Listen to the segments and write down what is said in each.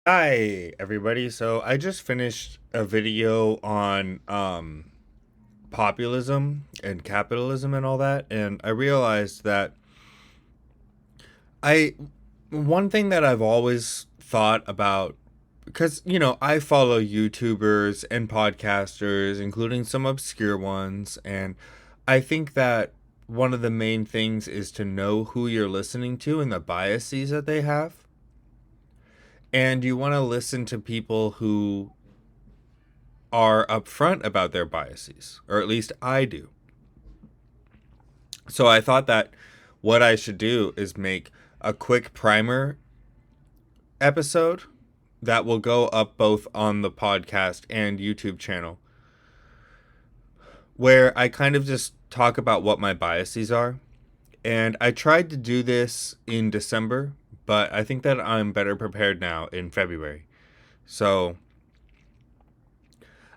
Hi, everybody. So I just finished a video on populism and capitalism and all that, and I realized that I one thing that I've always thought about because I follow YouTubers and podcasters, including some obscure ones, and I think that one of the main things is to know who you're listening to and the biases that they have. And you want to listen to people who are upfront about their biases, or at least I do. So I thought that what I should do is make a quick primer episode that will go up both on the podcast and YouTube channel, where I kind of just talk about what my biases are. And I tried to do this in December, but I think that I'm better prepared now in February. So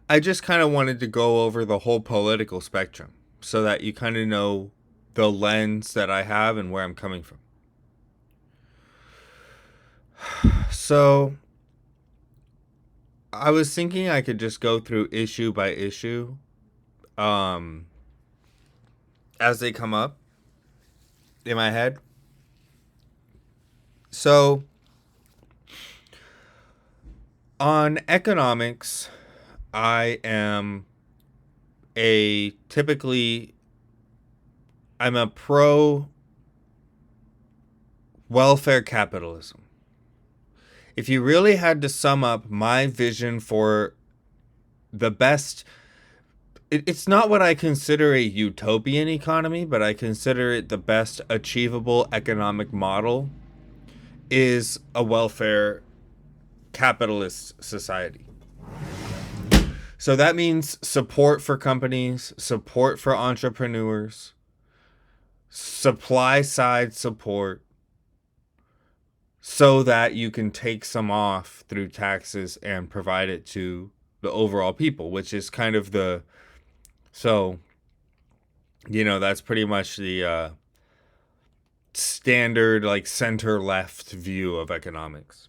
I just kind of wanted to go over the whole political spectrum so that you kind of know the lens that I have and where I'm coming from. So I was thinking I could just go through issue by issue um, as they come up in my head. So on economics, I am a typically I'm a pro welfare capitalism. If you really had to sum up my vision for the best, it's not what I consider a utopian economy, but I consider it the best achievable economic model is a welfare capitalist society. So that means support for companies, support for entrepreneurs, supply side support, so that you can take some off through taxes and provide it to the overall people, which is kind of so that's pretty much the standard like center left view of economics.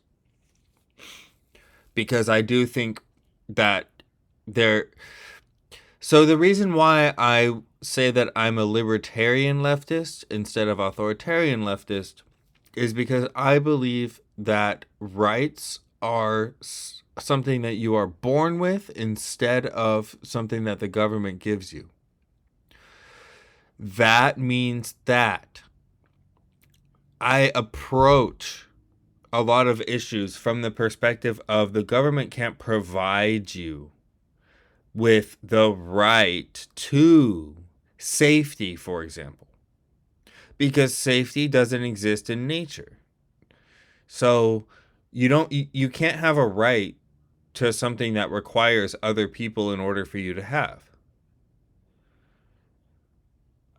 Because I do think that there so the reason why I say that I'm a libertarian leftist instead of authoritarian leftist is because I believe that rights are something that you are born with instead of something that the government gives you. That means that I approach a lot of issues from the perspective of the government can't provide you with the right to safety, for example, because safety doesn't exist in nature. So you can't have a right to something that requires other people in order for you to have.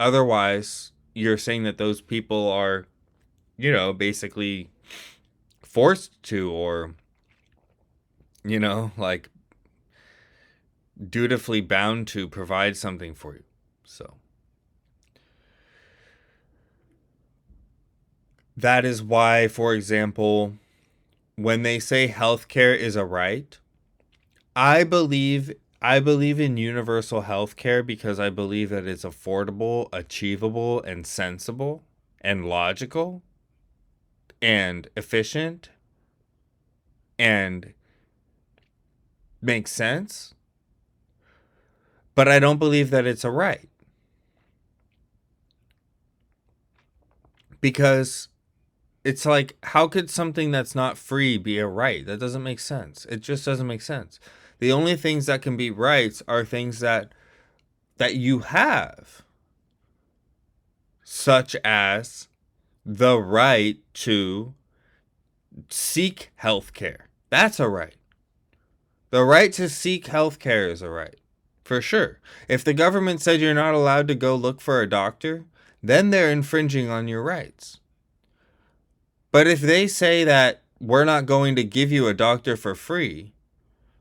Otherwise, you're saying that those people are, basically forced to, or like dutifully bound to provide something for you. So that is why, for example, when they say healthcare is a right, I believe I believe in universal healthcare because I believe that it's affordable, achievable, and sensible and logical and efficient and makes sense. But I don't believe that it's a right. Because it's like, how could something that's not free be a right? That doesn't make sense. It just doesn't make sense. The only things that can be rights are things that you have, such as the right to seek health care. That's a right. The right to seek health care is a right, for sure. If the government said you're not allowed to go look for a doctor, then they're infringing on your rights. But if they say that we're not going to give you a doctor for free,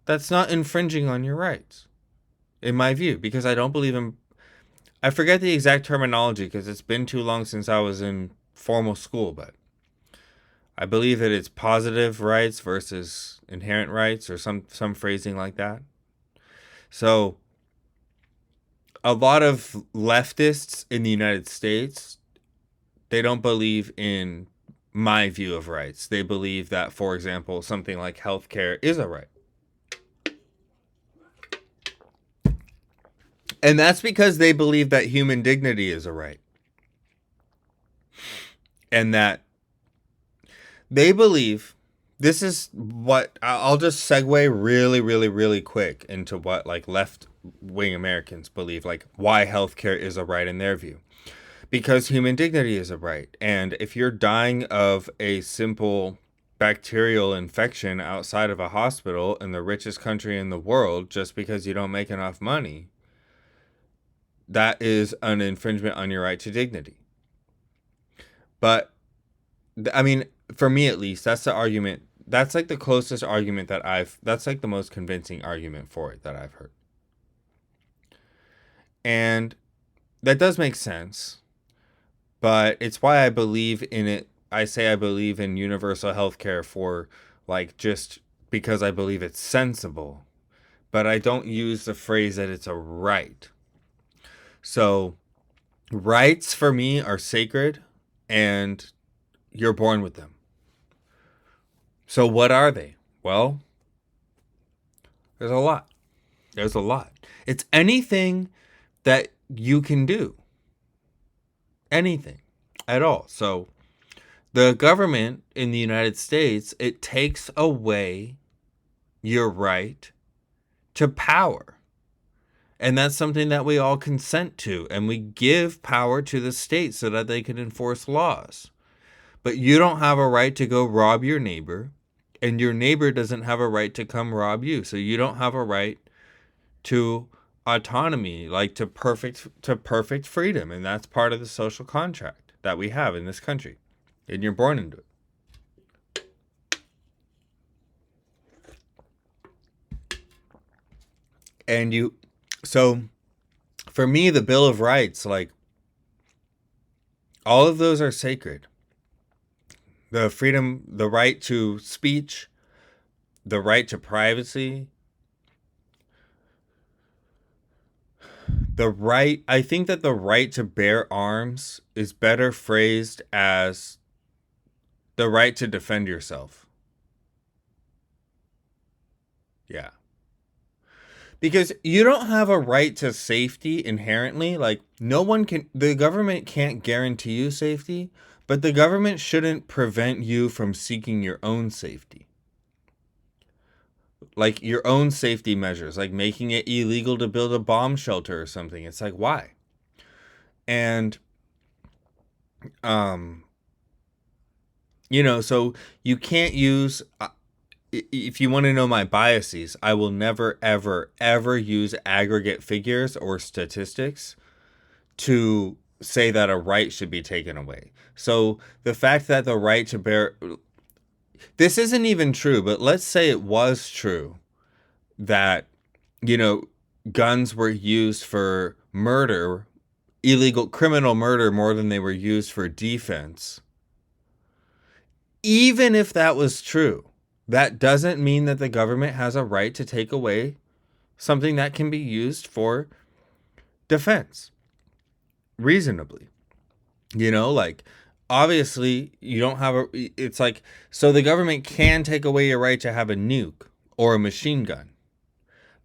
that's not infringing on your rights, in my view, because I don't believe in. I forget the exact terminology because it's been too long since I was in formal school, but I believe that it's positive rights versus inherent rights, or some phrasing like that. So a lot of leftists in the United States, they don't believe in my view of rights. They believe that, for example, something like healthcare is a right. And that's because they believe that human dignity is a right. And that they believe, this is what I'll just segue really quick into what like left wing Americans believe, like why healthcare is a right in their view. Because human dignity is a right. And if you're dying of a simple bacterial infection outside of a hospital in the richest country in the world just because you don't make enough money, that is an infringement on your right to dignity. But I mean, for me at least, that's the argument. That's like the closest argument that's like the most convincing argument for it that I've heard. And that does make sense, but it's why I believe in it. I say I believe in universal health care for like just because I believe it's sensible, but I don't use the phrase that it's a right. So rights for me are sacred and you're born with them. So what are they? Well, there's a lot. There's a lot. It's anything that you can do. Anything at all. So the government in the United States, it takes away your right to power. And that's something that we all consent to. And we give power to the state so that they can enforce laws. But you don't have a right to go rob your neighbor. And your neighbor doesn't have a right to come rob you. So you don't have a right to autonomy, like to perfect freedom. And that's part of the social contract that we have in this country. And you're born into it. And so for me, the Bill of Rights, like all of those are sacred. The freedom, the right to speech, the right to privacy, I think that the right to bear arms is better phrased as the right to defend yourself. Yeah. Because you don't have a right to safety inherently. Like, the government can't guarantee you safety, but the government shouldn't prevent you from seeking your own safety. Like, your own safety measures, like making it illegal to build a bomb shelter or something. It's like, why? And, so you can't use, if you want to know my biases, I will never, ever use aggregate figures or statistics to say that a right should be taken away. So the fact that the right to bear, this isn't even true, but let's say it was true that, guns were used for murder, illegal criminal murder, more than they were used for defense. Even if that was true, that doesn't mean that the government has a right to take away something that can be used for defense reasonably. Like, obviously you don't have it's like, so the government can take away your right to have a nuke or a machine gun,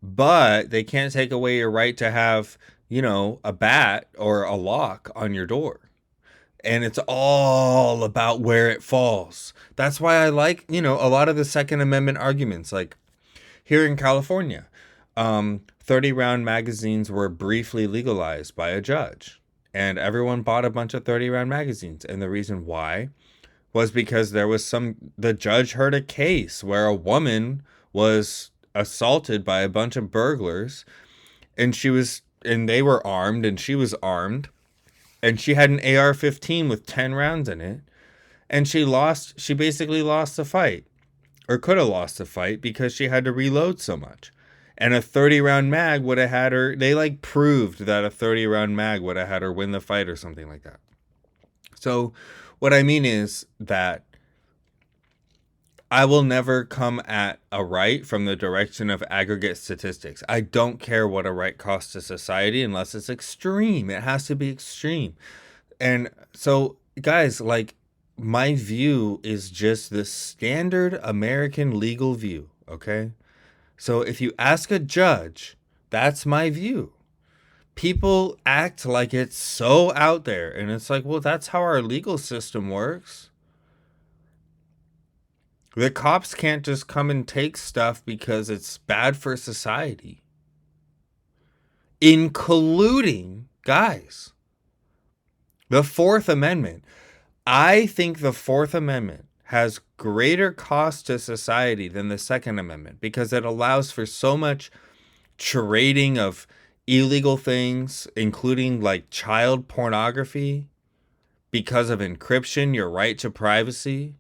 but they can't take away your right to have, a bat or a lock on your door. And it's all about where it falls. That's why I like, a lot of the Second Amendment arguments. Like here in California, 30-round magazines were briefly legalized by a judge. And everyone bought a bunch of 30-round magazines. And the reason why was because the judge heard a case where a woman was assaulted by a bunch of burglars. And they were armed and she was armed. And she had an AR-15 with 10 rounds in it. And she basically lost the fight. Or could have lost the fight because she had to reload so much. And a 30-round mag would have had her, they proved that a 30-round mag would have had her win the fight or something like that. So what I mean is that I will never come at a right from the direction of aggregate statistics. I don't care what a right costs to society unless it's extreme. It has to be extreme. And so, guys, like, my view is just the standard American legal view, okay? So if you ask a judge, that's my view. People act like it's so out there, and it's like, well, that's how our legal system works. The cops can't just come and take stuff because it's bad for society. Including, guys, the Fourth Amendment. I think the Fourth Amendment has greater cost to society than the Second Amendment because it allows for so much trading of illegal things, including like child pornography, because of encryption, your right to privacy,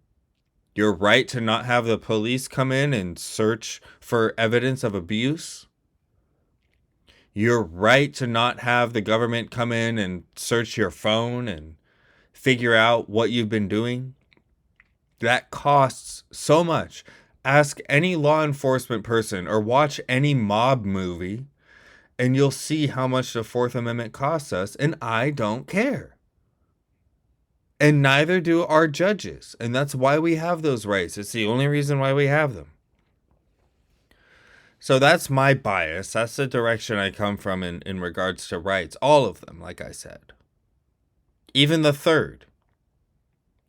your right to not have the police come in and search for evidence of abuse, your right to not have the government come in and search your phone and figure out what you've been doing. That costs so much. Ask any law enforcement person or watch any mob movie and you'll see how much the Fourth Amendment costs us, and I don't care. And neither do our judges. And that's why we have those rights. It's the only reason why we have them. So that's my bias. That's the direction I come from in regards to rights. All of them, like I said. Even the third.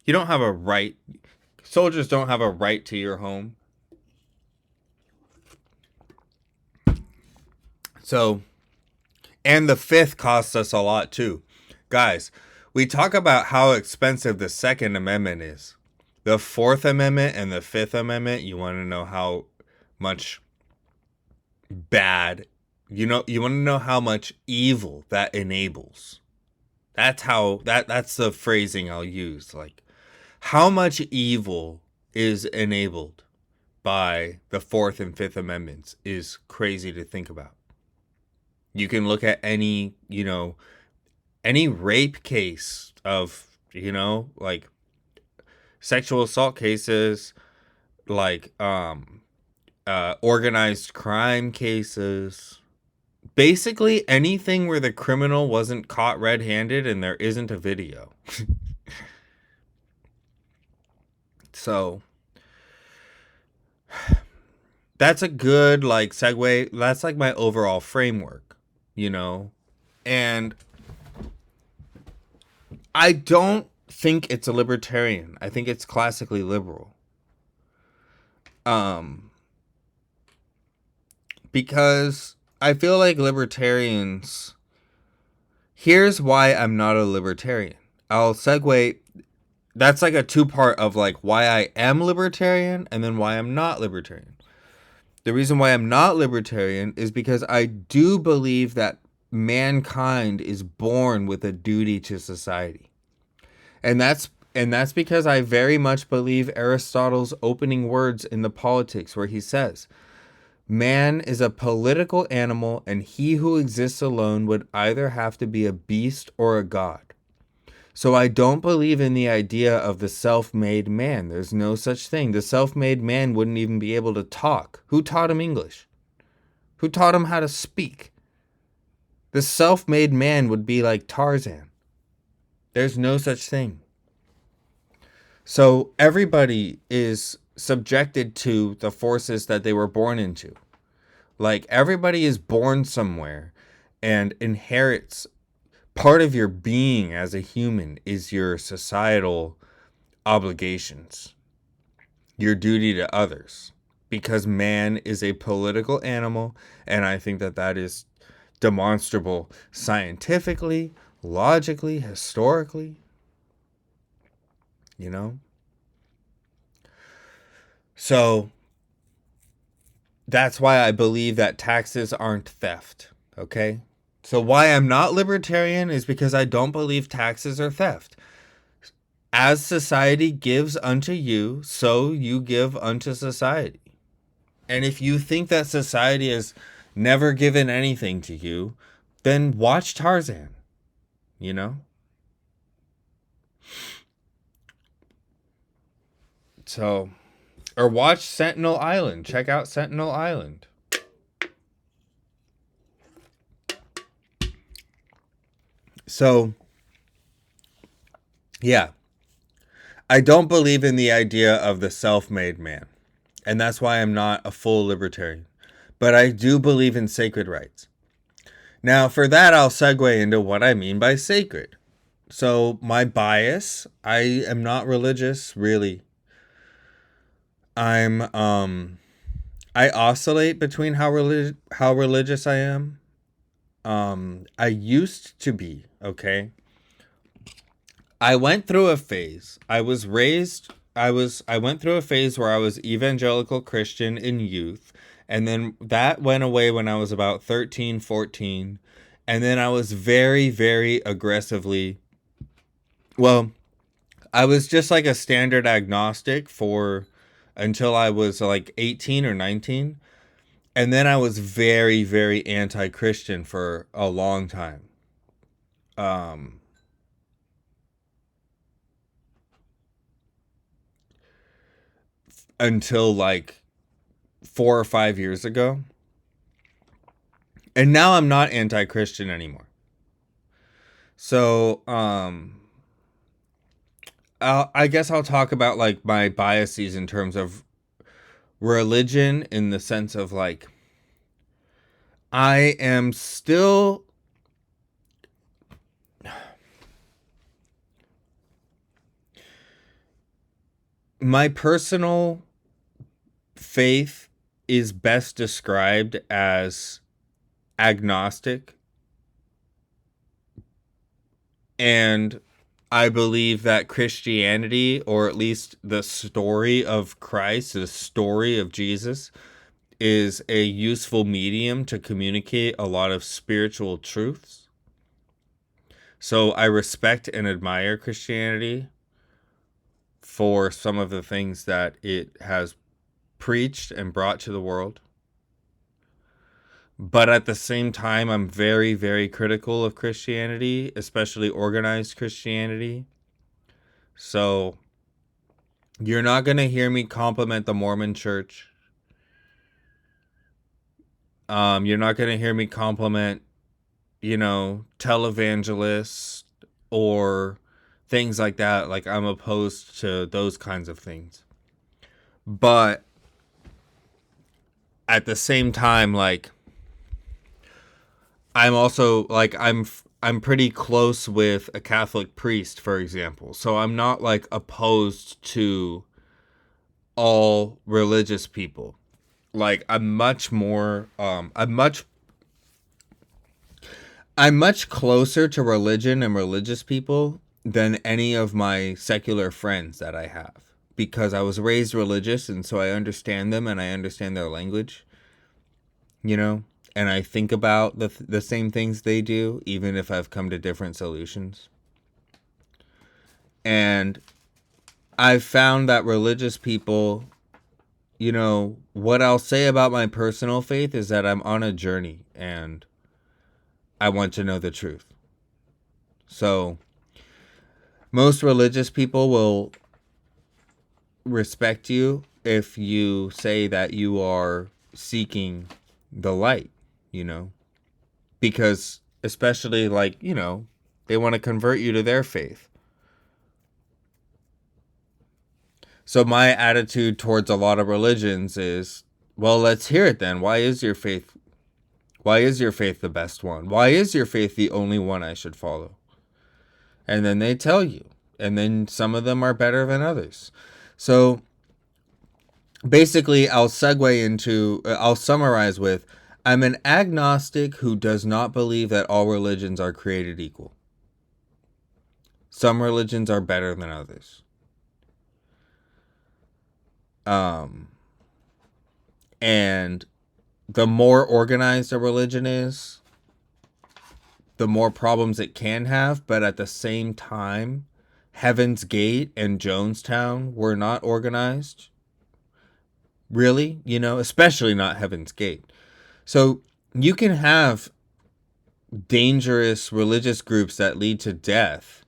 You don't have a right. Soldiers don't have a right to your home. So, and the fifth costs us a lot too. Guys, we talk about how expensive the Second Amendment is. The Fourth Amendment and the Fifth Amendment, you want to know how much bad, you want to know how much evil that enables. That's the phrasing I'll use. Like, how much evil is enabled by the Fourth and Fifth Amendments is crazy to think about. You can look at any rape case of, like sexual assault cases, like organized crime cases. Basically anything where the criminal wasn't caught red-handed and there isn't a video. So that's a good like segue. That's like my overall framework, and I don't think it's a libertarian. I think it's classically liberal. Because I feel like libertarians, here's why I'm not a libertarian. I'll segue. That's like a two-part of like why I am libertarian and then why I'm not libertarian. The reason why I'm not libertarian is because I do believe that mankind is born with a duty to society. And that's because I very much believe Aristotle's opening words in the Politics, where he says, man is a political animal, and he who exists alone would either have to be a beast or a god. So I don't believe in the idea of the self-made man. There's no such thing. The self-made man wouldn't even be able to talk. Who taught him English? Who taught him how to speak? The self-made man would be like Tarzan. There's no such thing. So everybody is subjected to the forces that they were born into. Like, everybody is born somewhere and inherits. Part of your being as a human is your societal obligations, your duty to others, because man is a political animal, and I think that is demonstrable scientifically, logically, historically, So that's why I believe that taxes aren't theft, okay? So why I'm not libertarian is because I don't believe taxes are theft. As society gives unto you, so you give unto society. And if you think that society has never given anything to you, then watch Tarzan, So Or watch Sentinel Island. Check out Sentinel Island. So, yeah. I don't believe in the idea of the self-made man. And that's why I'm not a full libertarian. But I do believe in sacred rights. Now, for that, I'll segue into what I mean by sacred. So, my bias, I am not religious, really. I oscillate between how religious I am. I used to be, okay? I went through a phase. I went through a phase where I was evangelical Christian in youth, and then that went away when I was about 13, 14, and then I was very, very aggressively, well, I was just like a standard agnostic for until I was like 18 or 19, and then I was very, very anti-Christian for a long time. Um until like 4 or 5 years ago. And now I'm not anti-Christian anymore. So, I guess I'll talk about like my biases in terms of religion, in the sense of like, I am still, my personal faith is best described as agnostic. And I believe that Christianity, or at least the story of Christ, the story of Jesus, is a useful medium to communicate a lot of spiritual truths. So I respect and admire Christianity for some of the things that it has preached and brought to the world. But at the same time, I'm very, very critical of Christianity, especially organized Christianity. So you're not going to hear me compliment the Mormon Church. You're not going to hear me compliment, televangelists or things like that. Like, I'm opposed to those kinds of things. But at the same time, like, I'm also like I'm pretty close with a Catholic priest, for example. So I'm not like opposed to all religious people. Like, I'm much closer to religion and religious people than any of my secular friends that I have, because I was raised religious, and so I understand them and I understand their language, and I think about the same things they do, even if I've come to different solutions. And I've found that religious people, what I'll say about my personal faith is that I'm on a journey and I want to know the truth. So most religious people will respect you if you say that you are seeking the light, because especially like, they want to convert you to their faith. So my attitude towards a lot of religions is, well, let's hear it then. Why is your faith the best one? Why is your faith the only one I should follow? And then they tell you. And then some of them are better than others. So basically, I'll summarize with, I'm an agnostic who does not believe that all religions are created equal. Some religions are better than others. And the more organized a religion is, the more problems it can have. But at the same time, Heaven's Gate and Jonestown were not organized. Really, especially not Heaven's Gate. So you can have dangerous religious groups that lead to death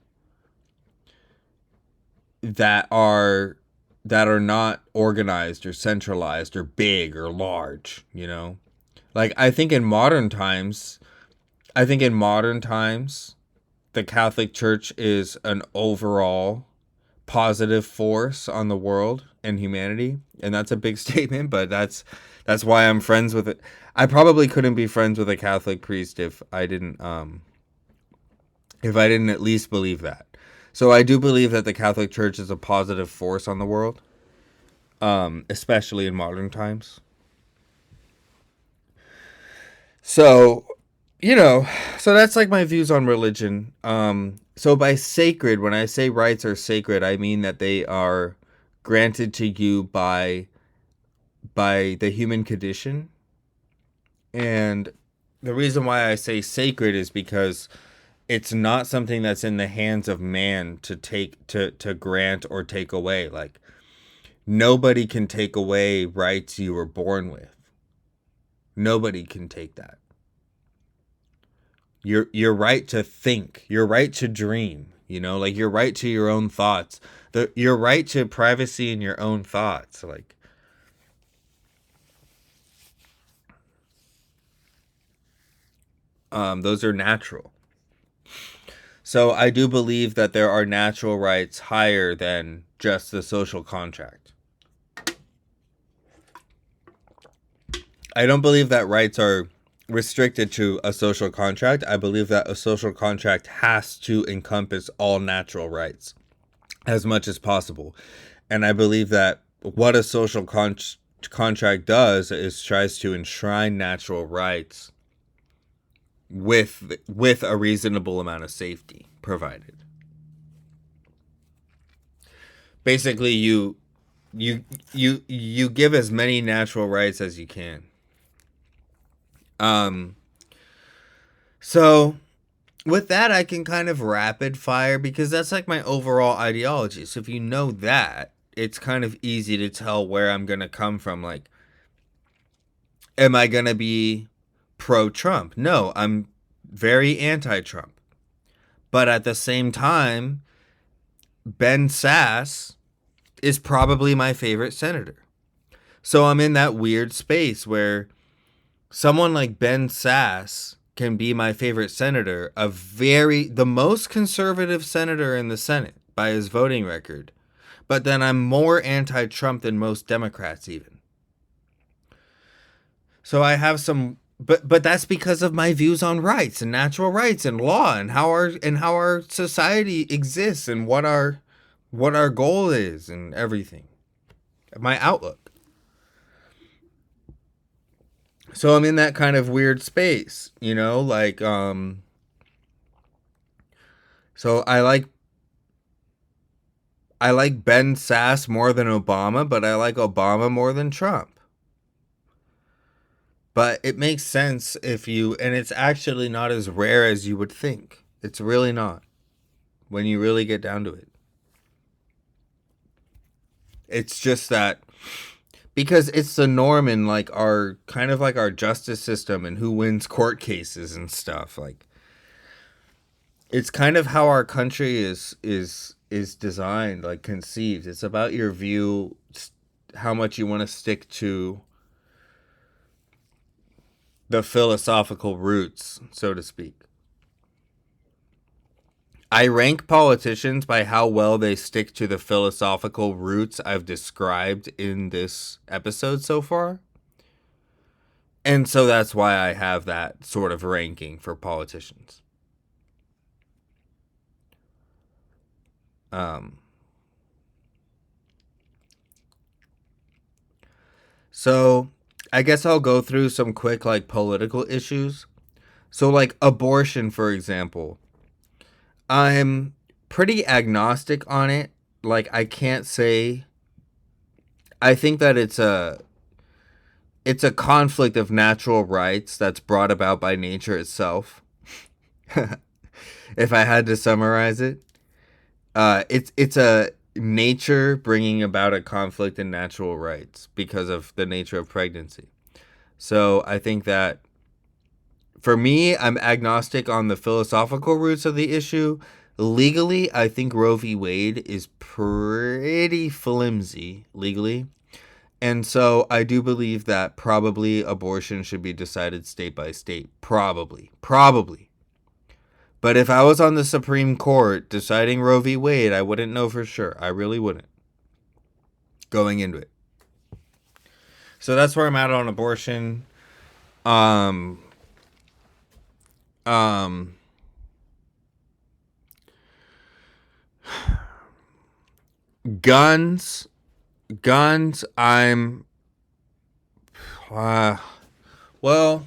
that are that are not organized or centralized or big or large, Like I think in modern times the Catholic Church is an overall positive force on the world and humanity, and that's a big statement, but that's why I'm friends with it. I probably couldn't be friends with a Catholic priest if I didn't at least believe that. So I do believe that the Catholic Church is a positive force on the world, especially in modern times. So, you know, so that's like my views on religion. So by sacred, when I say rights are sacred, I mean that they are granted to you by the human condition. And the reason why I say sacred is because it's not something that's in the hands of man to grant or take away. Like, nobody can take away rights you were born with. Nobody can take that. Your right to think, your right to dream, like your right to your own thoughts, your right to privacy in your own thoughts, like those are natural. So I do believe that there are natural rights higher than just the social contract. I don't believe that rights are restricted to a social contract. I believe that a social contract has to encompass all natural rights as much as possible. And I believe that what a social contract does is tries to enshrine natural rights with a reasonable amount of safety provided. Basically, you give as many natural rights as you can. So with that, I can kind of rapid fire because that's like my overall ideology. So if you know that, it's kind of easy to tell where I'm going to come from. Like, am I going to be pro-Trump? No, I'm very anti-Trump. But at the same time, Ben Sasse is probably my favorite senator. So I'm in that weird space where someone like Ben Sasse can be my favorite senator, the most conservative senator in the Senate by his voting record. But then I'm more anti-Trump than most Democrats even. So I have some, but that's because of my views on rights and natural rights and law and how our society exists and what our goal is and everything. My outlook. So I'm in that kind of weird space, like so I like Ben Sasse more than Obama, but I like Obama more than Trump. But it makes sense and it's actually not as rare as you would think. It's really not when you really get down to it. It's just that because it's the norm in like our justice system and who wins court cases and stuff. Like, it's kind of how our country is designed, like conceived. It's about your view, how much you want to stick to the philosophical roots, so to speak. I rank politicians by how well they stick to the philosophical roots I've described in this episode so far. And so that's why I have that sort of ranking for politicians. So I guess I'll go through some quick like political issues. So like abortion, for example. I'm pretty agnostic on it. Like, I can't say. I think that it's a conflict of natural rights that's brought about by nature itself. If I had to summarize it, it's a nature bringing about a conflict in natural rights because of the nature of pregnancy. So I think that for me, I'm agnostic on the philosophical roots of the issue, Legally, I think Roe v. Wade is pretty flimsy legally. And so I do believe that probably abortion should be decided state by state. Probably. Probably. But if I was on the Supreme Court deciding Roe v. Wade, I wouldn't know for sure. I really wouldn't. Going into it. So that's where I'm at on abortion. Guns, I'm, well,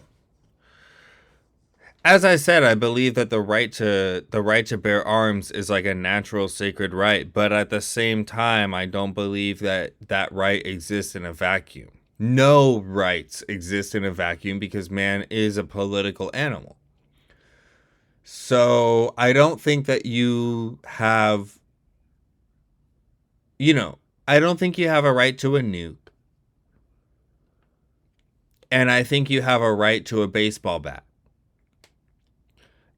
as I said, I believe that the right to bear arms is like a natural sacred right, but at the same time, I don't believe that that right exists in a vacuum. No rights exist in a vacuum because man is a political animal. So I don't think that you have, I don't think you have a right to a nuke. And I think you have a right to a baseball bat.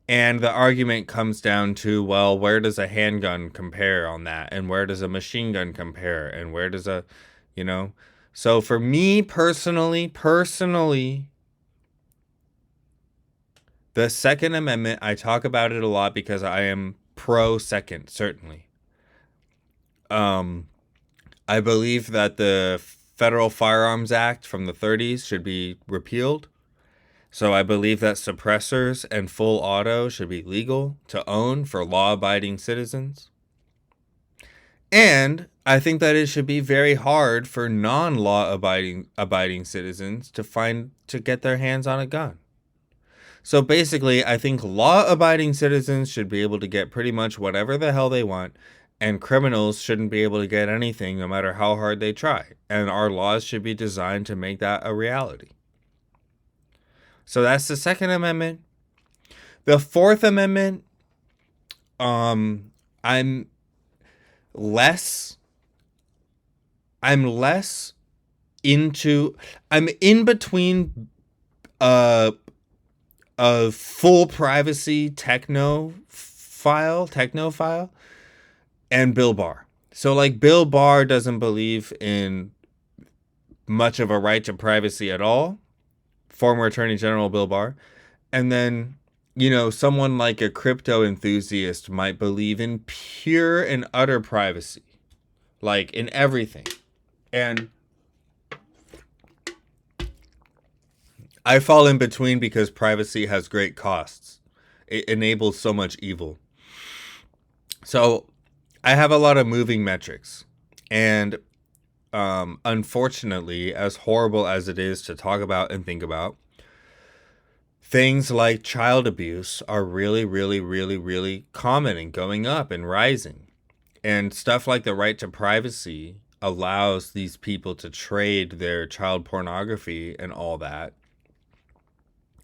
And the argument comes down to, well, where does a handgun compare on that? And where does a machine gun compare? And where does So for me personally, the Second Amendment, I talk about it a lot because I am pro second, certainly. I believe that the Federal Firearms Act from the 30s should be repealed. So I believe that suppressors and full auto should be legal to own for law-abiding citizens. And I think that it should be very hard for non-law abiding citizens to get their hands on a gun. So basically, I think law-abiding citizens should be able to get pretty much whatever the hell they want, and criminals shouldn't be able to get anything no matter how hard they try. And our laws should be designed to make that a reality. So that's the Second Amendment. The Fourth Amendment, I'm less into, I'm in between a full privacy technophile and Bill Barr. So like Bill Barr doesn't believe in much of a right to privacy at all. Former Attorney General Bill Barr. And then, someone like a crypto enthusiast might believe in pure and utter privacy. Like in everything. And I fall in between because privacy has great costs. It enables so much evil. So I have a lot of moving metrics. And unfortunately, as horrible as it is to talk about and think about, things like child abuse are really, really, really, really common and going up and rising. And stuff like the right to privacy allows these people to trade their child pornography and all that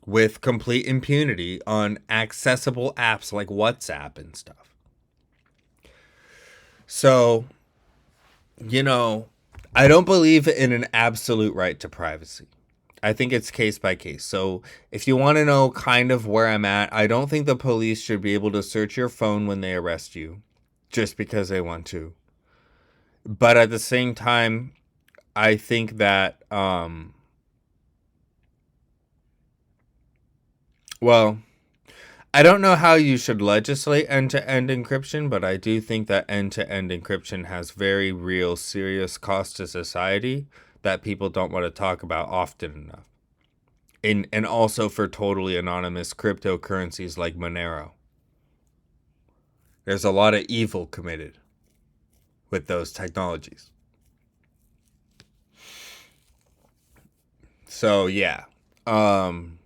with complete impunity on accessible apps like WhatsApp and stuff. So, I don't believe in an absolute right to privacy. I think it's case by case. So if you want to know kind of where I'm at, I don't think the police should be able to search your phone when they arrest you just because they want to. But at the same time, I think that, I don't know how you should legislate end-to-end encryption, but I do think that end-to-end encryption has very real, serious cost to society that people don't want to talk about often enough. And also for totally anonymous cryptocurrencies like Monero. There's a lot of evil committed with those technologies. So, yeah. And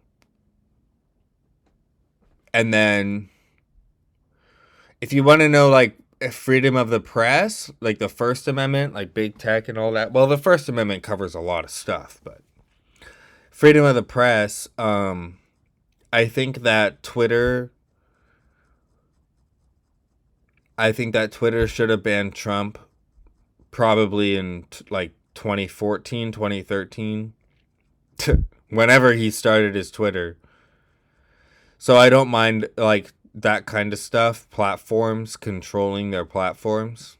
then if you want to know like freedom of the press, like the First Amendment, like big tech and all that. Well, the First Amendment covers a lot of stuff, but freedom of the press, I think that Twitter should have banned Trump probably in like 2014, 2013, whenever he started his Twitter. So I don't mind like that kind of stuff, platforms controlling their platforms.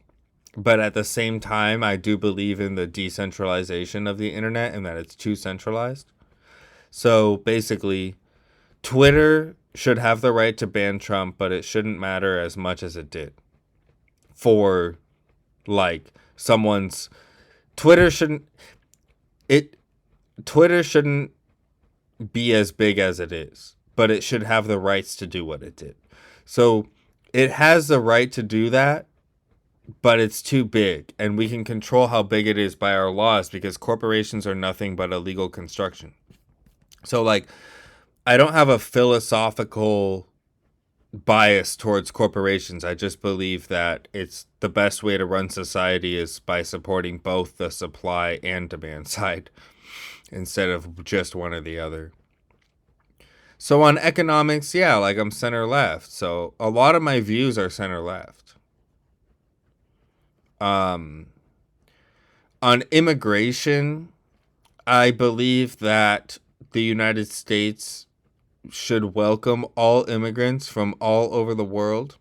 But at the same time, I do believe in the decentralization of the internet and that it's too centralized. So basically, Twitter should have the right to ban Trump, but it shouldn't matter as much as it did for like someone's Twitter shouldn't it Twitter shouldn't be as big as it is, but it should have the rights to do what it did. So it has the right to do that, but it's too big, and we can control how big it is by our laws because corporations are nothing but a legal construction. So like I don't have a philosophical bias towards corporations. I just believe that it's the best way to run society is by supporting both the supply and demand side instead of just one or the other. So on economics, yeah, like I'm center left. So a lot of my views are center left. On immigration, I believe that the United States should welcome all immigrants from all over the world.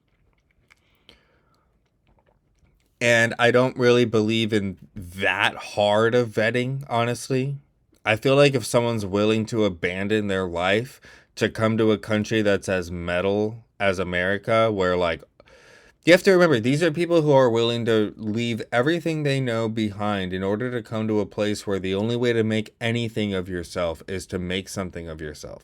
And I don't really believe in that hard of vetting, honestly. I feel like if someone's willing to abandon their life to come to a country that's as metal as America, where like you have to remember these are people who are willing to leave everything they know behind in order to come to a place where the only way to make anything of yourself is to make something of yourself.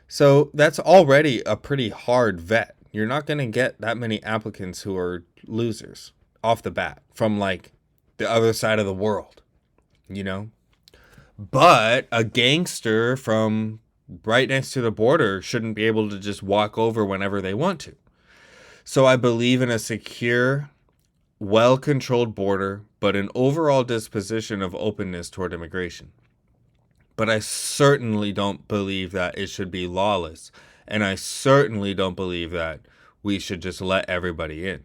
So that's already a pretty hard vet. You're not going to get that many applicants who are losers off the bat from like the other side of the world, you know? But a gangster from right next to the border shouldn't be able to just walk over whenever they want to. So I believe in a secure, well-controlled border, but an overall disposition of openness toward immigration. But I certainly don't believe that it should be lawless. And I certainly don't believe that we should just let everybody in.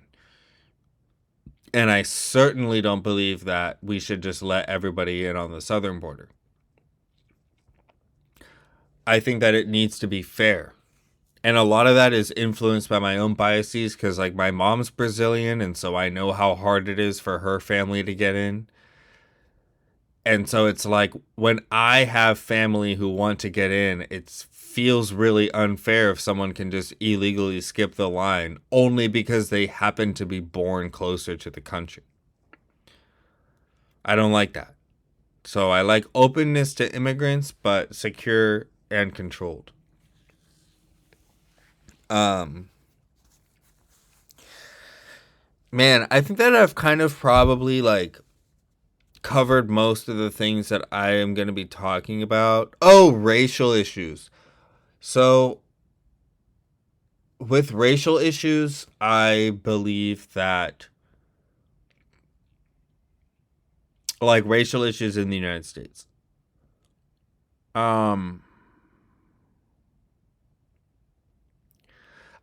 And I certainly don't believe that we should just let everybody in on the southern border. I think that it needs to be fair. And a lot of that is influenced by my own biases because, like, my mom's Brazilian, and so I know how hard it is for her family to get in. And so it's like when I have family who want to get in, it feels really unfair if someone can just illegally skip the line only because they happen to be born closer to the country. I don't like that. So I like openness to immigrants, but secure and controlled. Man, I think that I've kind of probably like covered most of the things that I am going to be talking about. Oh, racial issues. So with racial issues, I believe that like racial issues in the United States. Um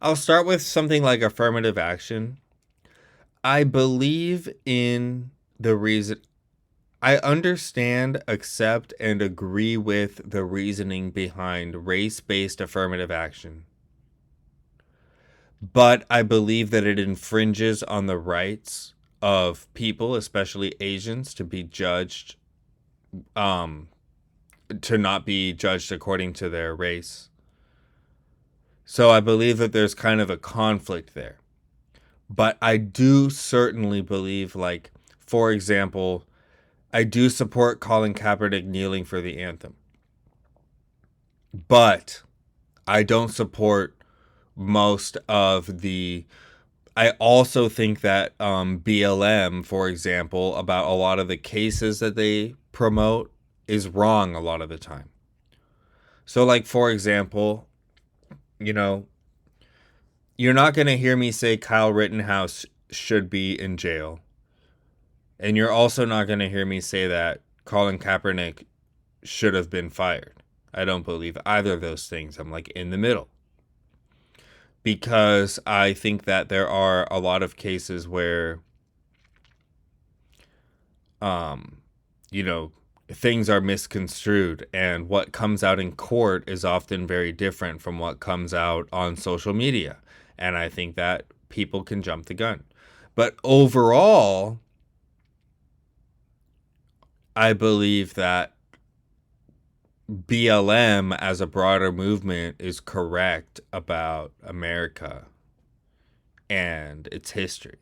I'll start with something like affirmative action. I believe in the reason I understand, accept, and agree with the reasoning behind race-based affirmative action. But I believe that it infringes on the rights of people, especially Asians, to be judged, um, to not be judged according to their race. So I believe that there's kind of a conflict there. But I do certainly believe, like, for example, I do support Colin Kaepernick kneeling for the anthem. But I don't support most of the. I also think that BLM, for example, about a lot of the cases that they promote is wrong a lot of the time. So, like, for example, you know, you're not going to hear me say Kyle Rittenhouse should be in jail. And you're also not going to hear me say that Colin Kaepernick should have been fired. I don't believe either of those things. I'm like in the middle. Because I think that there are a lot of cases where, you know, things are misconstrued, and what comes out in court is often very different from what comes out on social media. And I think that people can jump the gun. But overall, I believe that BLM as a broader movement is correct about America and its history.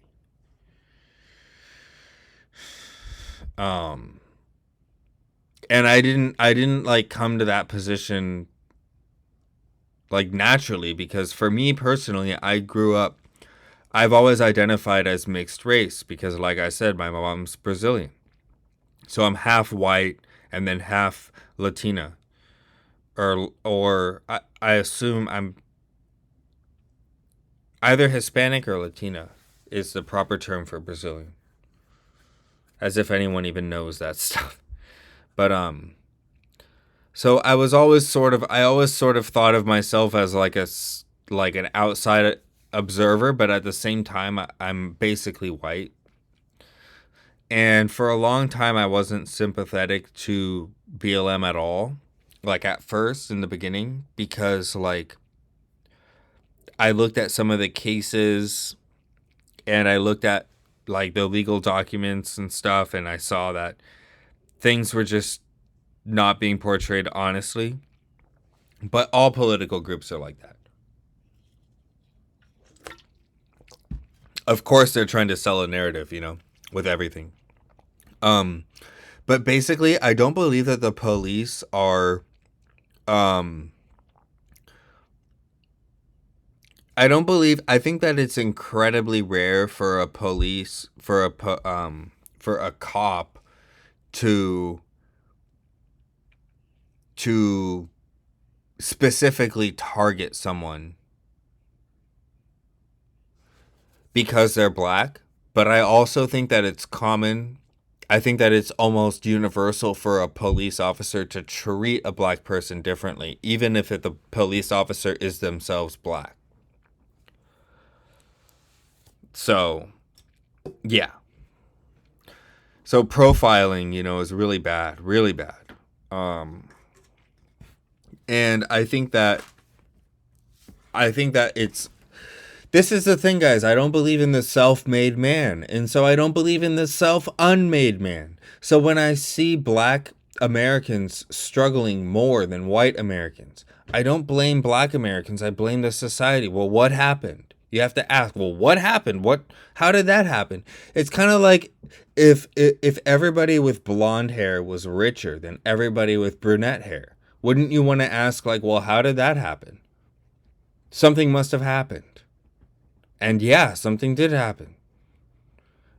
And I didn't like come to that position like naturally, because for me personally, I've always identified as mixed race because, like I said, my mom's Brazilian. So I'm half white and then half Latina. Or I assume I'm either Hispanic or Latina is the proper term for Brazilian. As if anyone even knows that stuff. But so I always sort of thought of myself as like an outside observer, but at the same time I'm basically white. And for a long time I wasn't sympathetic to BLM at all, like at first in the beginning, because like I looked at some of the cases and I looked at like the legal documents and stuff, and I saw that things were just not being portrayed honestly. But all political groups are like that. Of course, they're trying to sell a narrative, with everything. But basically, I don't believe that the police are. I think that it's incredibly rare for a cop to specifically target someone because they're black. But I also think that it's common. I think that it's almost universal for a police officer to treat a black person differently, even if the police officer is themselves black. So, yeah. So profiling, is really bad, really bad. And I think that this is the thing, guys. I don't believe in the self-made man. And so I don't believe in the self-unmade man. So when I see black Americans struggling more than white Americans, I don't blame black Americans. I blame the society. Well, what happened? You have to ask, well, what happened? How did that happen? It's kind of like if everybody with blonde hair was richer than everybody with brunette hair. Wouldn't you want to ask, like, well, how did that happen? Something must have happened. And yeah, something did happen.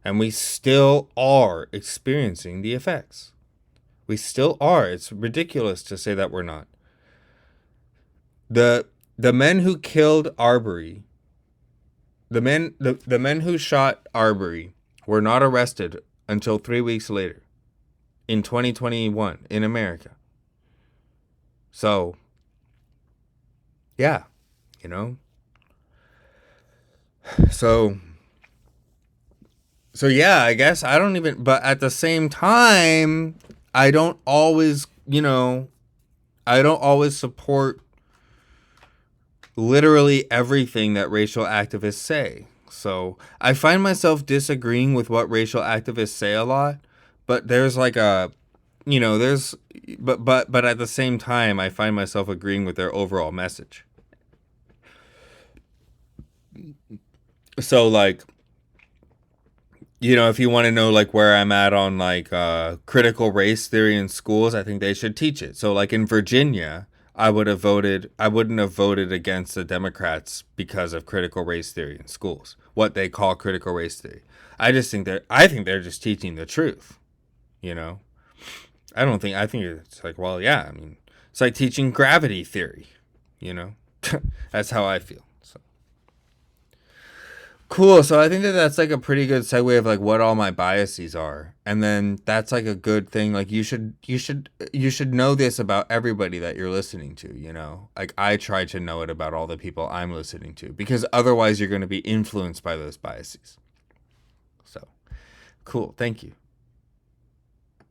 And we still are experiencing the effects. We still are. It's ridiculous to say that we're not. The men who killed Arbery, the men who shot Arbery were not arrested until 3 weeks later in 2021 in America. So, yeah, So yeah, I guess I don't even, but at the same time, I don't always support literally everything that racial activists say. So I find myself disagreeing with what racial activists say a lot, but there's like but at the same time, I find myself agreeing with their overall message. So like, if you want to know like where I'm at on like critical race theory in schools, I think they should teach it. So like in Virginia, I wouldn't have voted against the Democrats because of critical race theory in schools. What they call critical race theory. I think they're just teaching the truth. I think it's like, well, yeah, I mean, it's like teaching gravity theory, That's how I feel. So cool. So I think that's like a pretty good segue of like what all my biases are. And then that's like a good thing. Like you should know this about everybody that you're listening to, Like I try to know it about all the people I'm listening to, because otherwise you're going to be influenced by those biases. So cool. Thank you.